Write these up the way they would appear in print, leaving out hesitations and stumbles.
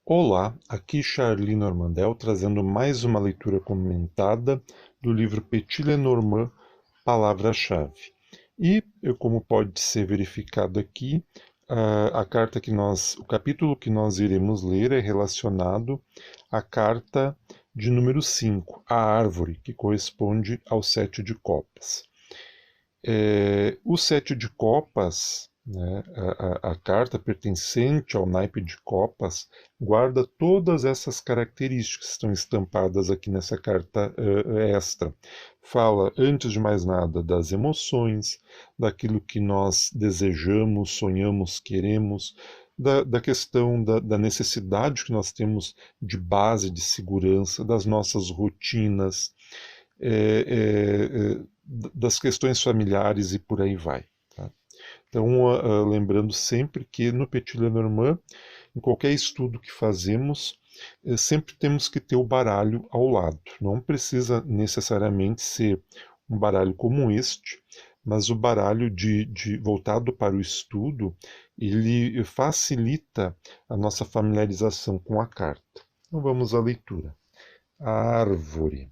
Olá, aqui Charlie Normandel trazendo mais uma leitura comentada do livro Petit Lenormand, Palavra-chave. E, como pode ser verificado aqui, a carta o capítulo que nós iremos ler é relacionado à carta de número 5, a árvore, que corresponde ao sete de copas. O sete de copas, né, a carta pertencente ao naipe de copas, guarda todas essas características que estão estampadas aqui nessa carta extra. Fala, antes de mais nada, das emoções, daquilo que nós desejamos, sonhamos, queremos, da questão da necessidade que nós temos de base de segurança, das nossas rotinas, das questões familiares e por aí vai. Tá? Então, lembrando sempre que no Petit Lenormand, em qualquer estudo que fazemos, sempre temos que ter o baralho ao lado. Não precisa necessariamente ser um baralho como este, mas o baralho voltado para o estudo, ele facilita a nossa familiarização com a carta. Então vamos à leitura. A árvore.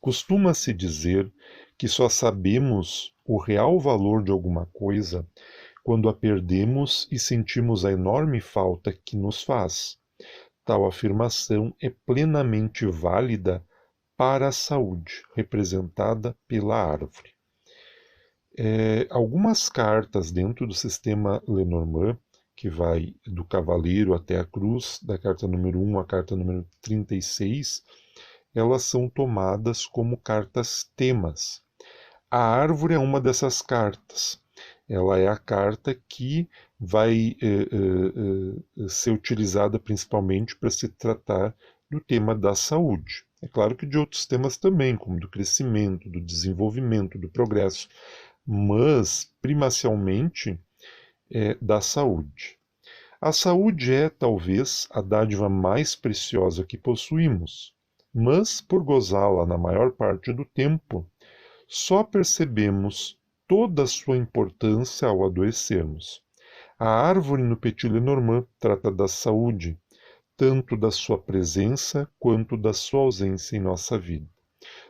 Costuma-se dizer que só sabemos o real valor de alguma coisa quando a perdemos e sentimos a enorme falta que nos faz. Tal afirmação é plenamente válida para a saúde, representada pela árvore. Algumas cartas dentro do sistema Lenormand, que vai do cavaleiro até a cruz, da carta número 1 à carta número 36, elas são tomadas como cartas temas. A árvore é uma dessas cartas. Ela é a carta que vai ser utilizada principalmente para se tratar do tema da saúde. É claro que de outros temas também, como do crescimento, do desenvolvimento, do progresso, mas primacialmente da saúde. A saúde é, talvez, a dádiva mais preciosa que possuímos, mas, por gozá-la na maior parte do tempo, só percebemos toda a sua importância ao adoecermos. A árvore no Petit Lenormand trata da saúde, tanto da sua presença quanto da sua ausência em nossa vida.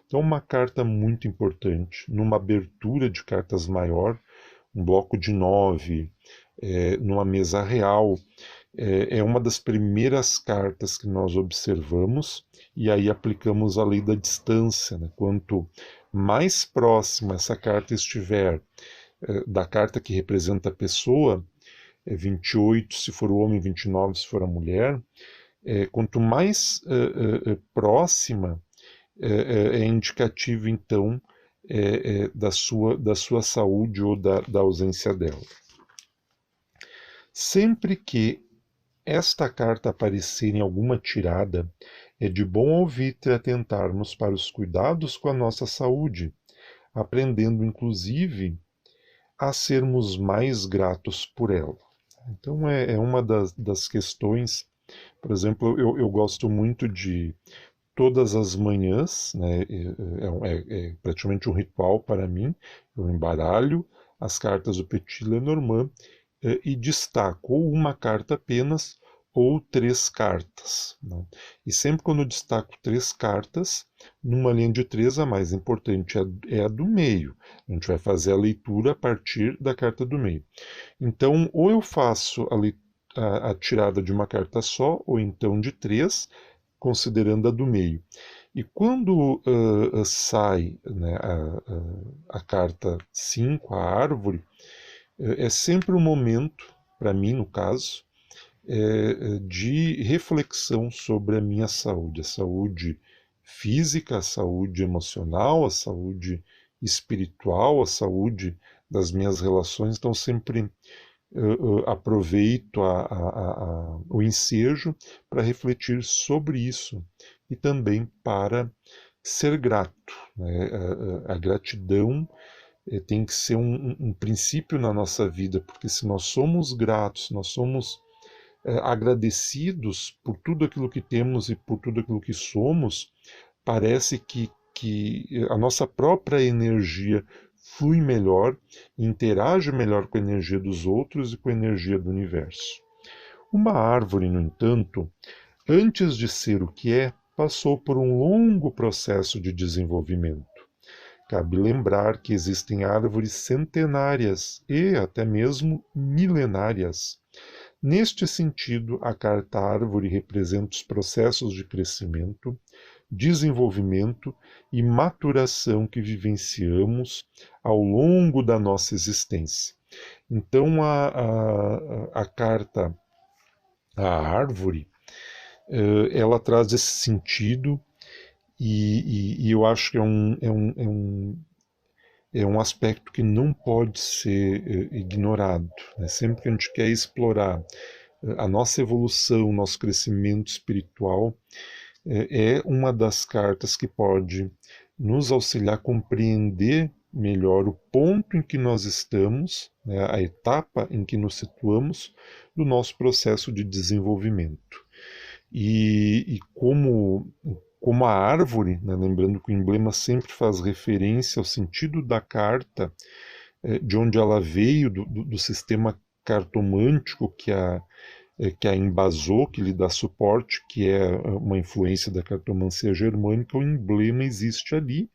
Então, uma carta muito importante, numa abertura de cartas maior, um bloco de 9, numa mesa real, é uma das primeiras cartas que nós observamos e aí aplicamos a lei da distância. Né? Quanto mais próxima essa carta estiver da carta que representa a pessoa, 28 se for o homem, 29 se for a mulher, quanto mais próxima, é indicativo então da sua saúde ou da ausência dela. Sempre que esta carta aparecer em alguma tirada, é de bom alvitre atentarmos para os cuidados com a nossa saúde, aprendendo inclusive a sermos mais gratos por ela. Então é uma das questões, por exemplo, eu gosto muito de todas as manhãs, né, é praticamente um ritual para mim, eu embaralho as cartas do Petit Lenormand e destaco ou uma carta apenas ou três cartas. Né? E sempre quando eu destaco três cartas, numa linha de três, a mais importante é a do meio. A gente vai fazer a leitura a partir da carta do meio. Então, ou eu faço a tirada de uma carta só, ou então de três, considerando a do meio. E quando sai, né, a carta 5, a árvore, é sempre um momento, para mim no caso, de reflexão sobre a minha saúde, a saúde física, a saúde emocional, a saúde espiritual, a saúde das minhas relações. Então sempre aproveito o ensejo para refletir sobre isso e também para ser grato. Né? A gratidão tem que ser um princípio na nossa vida, porque se nós somos gratos, se nós somos agradecidos por tudo aquilo que temos e por tudo aquilo que somos, parece que a nossa própria energia flui melhor, interage melhor com a energia dos outros e com a energia do universo. Uma árvore, no entanto, antes de ser o que é, passou por um longo processo de desenvolvimento. Cabe lembrar que existem árvores centenárias e até mesmo milenárias. Neste sentido, a carta árvore representa os processos de crescimento, desenvolvimento e maturação que vivenciamos ao longo da nossa existência. Então, a carta, a árvore, ela traz esse sentido e eu acho que é um aspecto que não pode ser ignorado. Né? Sempre que a gente quer explorar a nossa evolução, nosso crescimento espiritual, é uma das cartas que pode nos auxiliar a compreender melhor o ponto em que nós estamos, né, a etapa em que nos situamos do nosso processo de desenvolvimento. E como a árvore, né, lembrando que o emblema sempre faz referência ao sentido da carta, de onde ela veio, do sistema cartomântico que a embasou, que lhe dá suporte, que é uma influência da cartomancia germânica, o emblema existe ali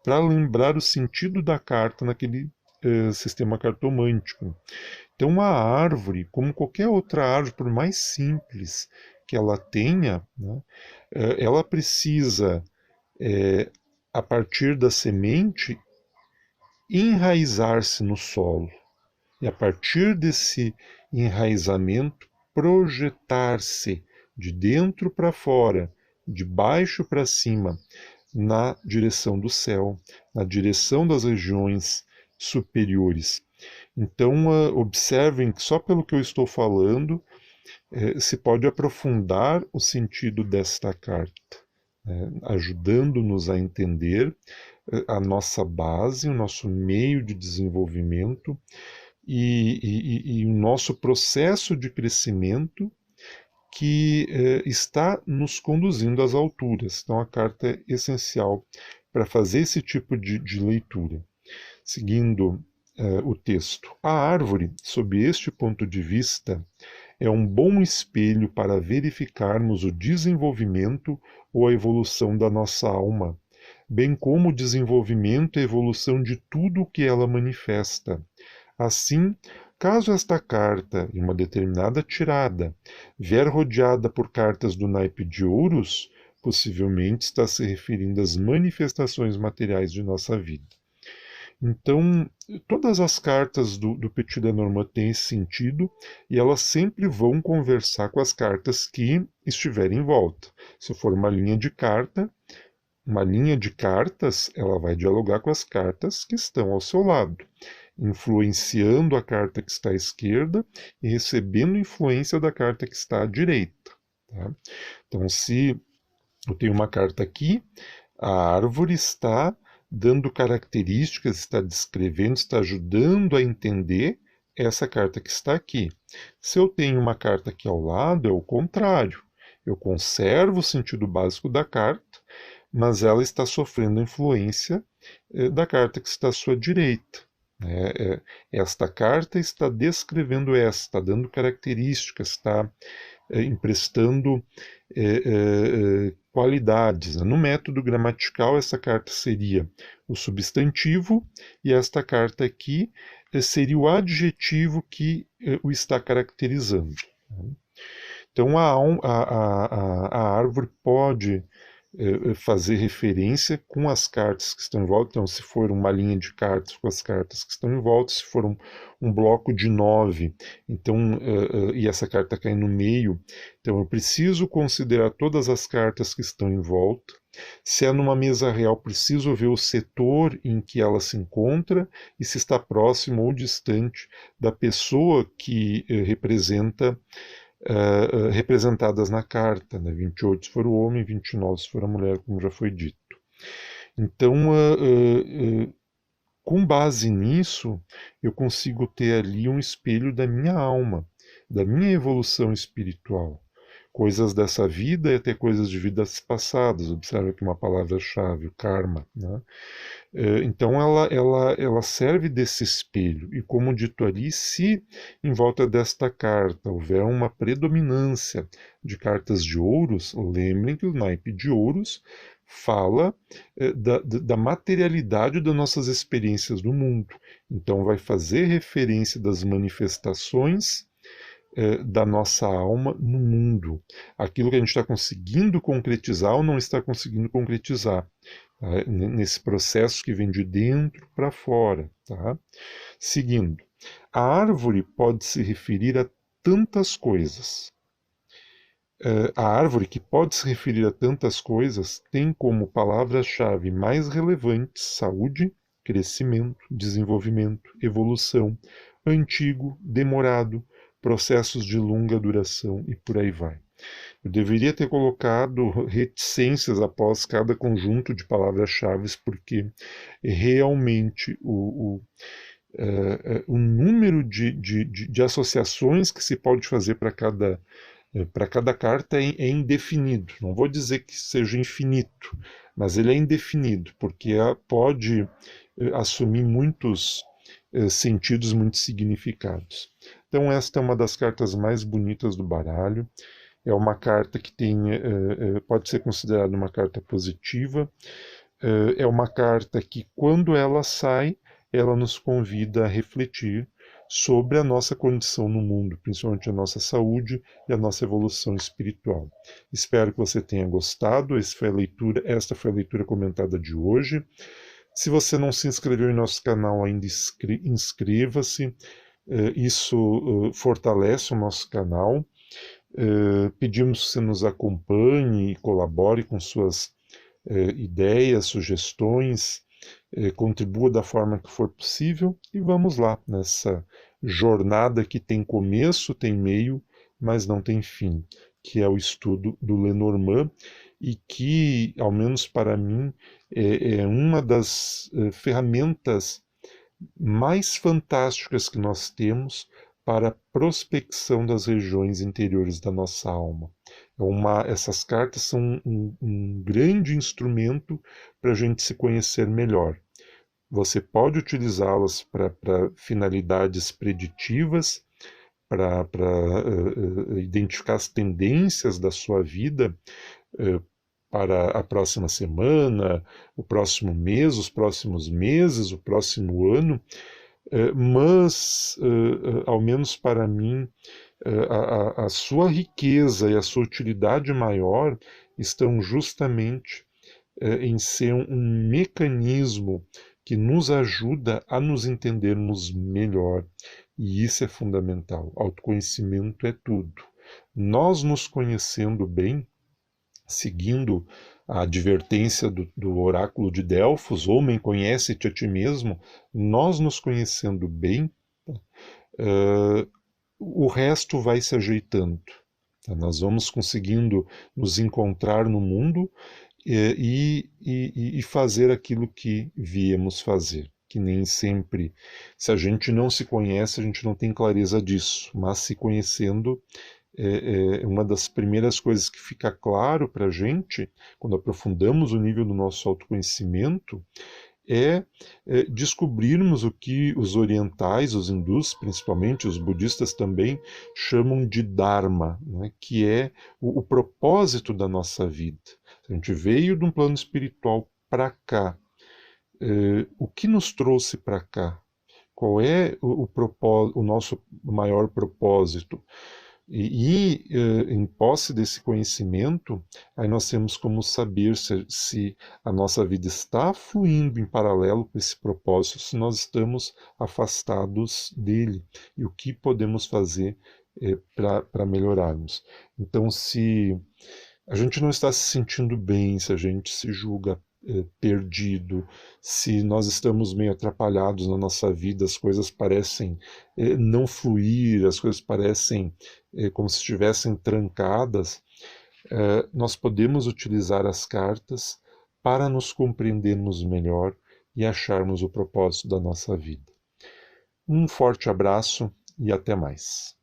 para lembrar o sentido da carta naquele sistema cartomântico. Então a árvore, como qualquer outra árvore, por mais simples que ela tenha, né, ela precisa, a partir da semente, enraizar-se no solo. E a partir desse enraizamento, projetar-se de dentro para fora, de baixo para cima, na direção do céu, na direção das regiões superiores. Então, observem que só pelo que eu estou falando, se pode aprofundar o sentido desta carta, ajudando-nos a entender a nossa base, o nosso meio de desenvolvimento e o nosso processo de crescimento que está nos conduzindo às alturas. Então, a carta é essencial para fazer esse tipo de leitura. Seguindo o texto. A árvore, sob este ponto de vista, é um bom espelho para verificarmos o desenvolvimento ou a evolução da nossa alma, bem como o desenvolvimento e a evolução de tudo o que ela manifesta. Assim, caso esta carta, em uma determinada tirada, vier rodeada por cartas do naipe de ouros, possivelmente está se referindo às manifestações materiais de nossa vida. Então, todas as cartas do Petit Lenormand têm esse sentido e elas sempre vão conversar com as cartas que estiverem em volta. Se for uma linha de cartas, ela vai dialogar com as cartas que estão ao seu lado, influenciando a carta que está à esquerda e recebendo influência da carta que está à direita. Tá? Então, se eu tenho uma carta aqui, a árvore está dando características, está descrevendo, está ajudando a entender essa carta que está aqui. Se eu tenho uma carta aqui ao lado, é o contrário. Eu conservo o sentido básico da carta, mas ela está sofrendo influência da carta que está à sua direita. Esta carta está descrevendo esta, está dando características, está emprestando qualidades. No método gramatical, essa carta seria o substantivo e esta carta aqui seria o adjetivo que o está caracterizando. Então, a árvore pode fazer referência com as cartas que estão em volta. Então, se for uma linha de cartas com as cartas que estão em volta, se for um bloco de 9, então, e essa carta cai no meio, então eu preciso considerar todas as cartas que estão em volta. Se é numa mesa real, preciso ver o setor em que ela se encontra e se está próximo ou distante da pessoa que representadas na carta, né? 28 se for o homem, 29 se for a mulher, como já foi dito. Então, com base nisso, eu consigo ter ali um espelho da minha alma, da minha evolução espiritual. coisas dessa vida e até coisas de vidas passadas. Observe aqui uma palavra-chave, o karma, né? Então ela serve desse espelho, e como dito ali, se em volta desta carta houver uma predominância de cartas de ouros, lembrem que o naipe de ouros fala da materialidade das nossas experiências no mundo. Então vai fazer referência das manifestações da nossa alma no mundo. Aquilo que a gente está conseguindo concretizar ou não está conseguindo concretizar. Tá? Nesse processo que vem de dentro para fora. Tá? Seguindo, a árvore pode se referir a tantas coisas. A árvore, que pode se referir a tantas coisas, tem como palavras-chave mais relevantes saúde, crescimento, desenvolvimento, evolução, antigo, demorado, processos de longa duração e por aí vai. Eu deveria ter colocado reticências após cada conjunto de palavras-chave, porque realmente o número de associações que se pode fazer para cada carta é indefinido. Não vou dizer que seja infinito, mas ele é indefinido, porque pode assumir muitos sentidos, muitos significados. Então esta é uma das cartas mais bonitas do baralho. É uma carta que pode ser considerada uma carta positiva. É uma carta que, quando ela sai, ela nos convida a refletir sobre a nossa condição no mundo, principalmente a nossa saúde e a nossa evolução espiritual. Espero que você tenha gostado. Esta foi a leitura comentada de hoje. Se você não se inscreveu em nosso canal ainda, inscreva-se. Isso fortalece o nosso canal. Pedimos que você nos acompanhe e colabore com suas ideias, sugestões, contribua da forma que for possível, e vamos lá nessa jornada que tem começo, tem meio, mas não tem fim, que é o estudo do Lenormand, e que, ao menos para mim, é uma das ferramentas mais fantásticas que nós temos para a prospecção das regiões interiores da nossa alma. Essas cartas são um grande instrumento para a gente se conhecer melhor. Você pode utilizá-las para finalidades preditivas, para identificar as tendências da sua vida para a próxima semana, o próximo mês, os próximos meses, o próximo ano, mas, ao menos para mim, a sua riqueza e a sua utilidade maior estão justamente em ser um mecanismo que nos ajuda a nos entendermos melhor. E isso é fundamental. Autoconhecimento é tudo. Nós nos conhecendo bem, seguindo a advertência do oráculo de Delfos, homem, conhece-te a ti mesmo, nós nos conhecendo bem, o resto vai se ajeitando. Tá? Nós vamos conseguindo nos encontrar no mundo e fazer aquilo que viemos fazer. Que nem sempre, se a gente não se conhece, a gente não tem clareza disso, mas se conhecendo, uma das primeiras coisas que fica claro para a gente, quando aprofundamos o nível do nosso autoconhecimento, é descobrirmos o que os orientais, os hindus principalmente, os budistas também, chamam de Dharma, né, que é o propósito da nossa vida. A gente veio de um plano espiritual para cá. O que nos trouxe para cá? Qual é o nosso maior propósito? Em posse desse conhecimento, aí nós temos como saber se a nossa vida está fluindo em paralelo com esse propósito, se nós estamos afastados dele, e o que podemos fazer para melhorarmos. Então, se a gente não está se sentindo bem, se a gente se julga perdido, se nós estamos meio atrapalhados na nossa vida, as coisas parecem não fluir, as coisas parecem como se estivessem trancadas, nós podemos utilizar as cartas para nos compreendermos melhor e acharmos o propósito da nossa vida. Um forte abraço e até mais.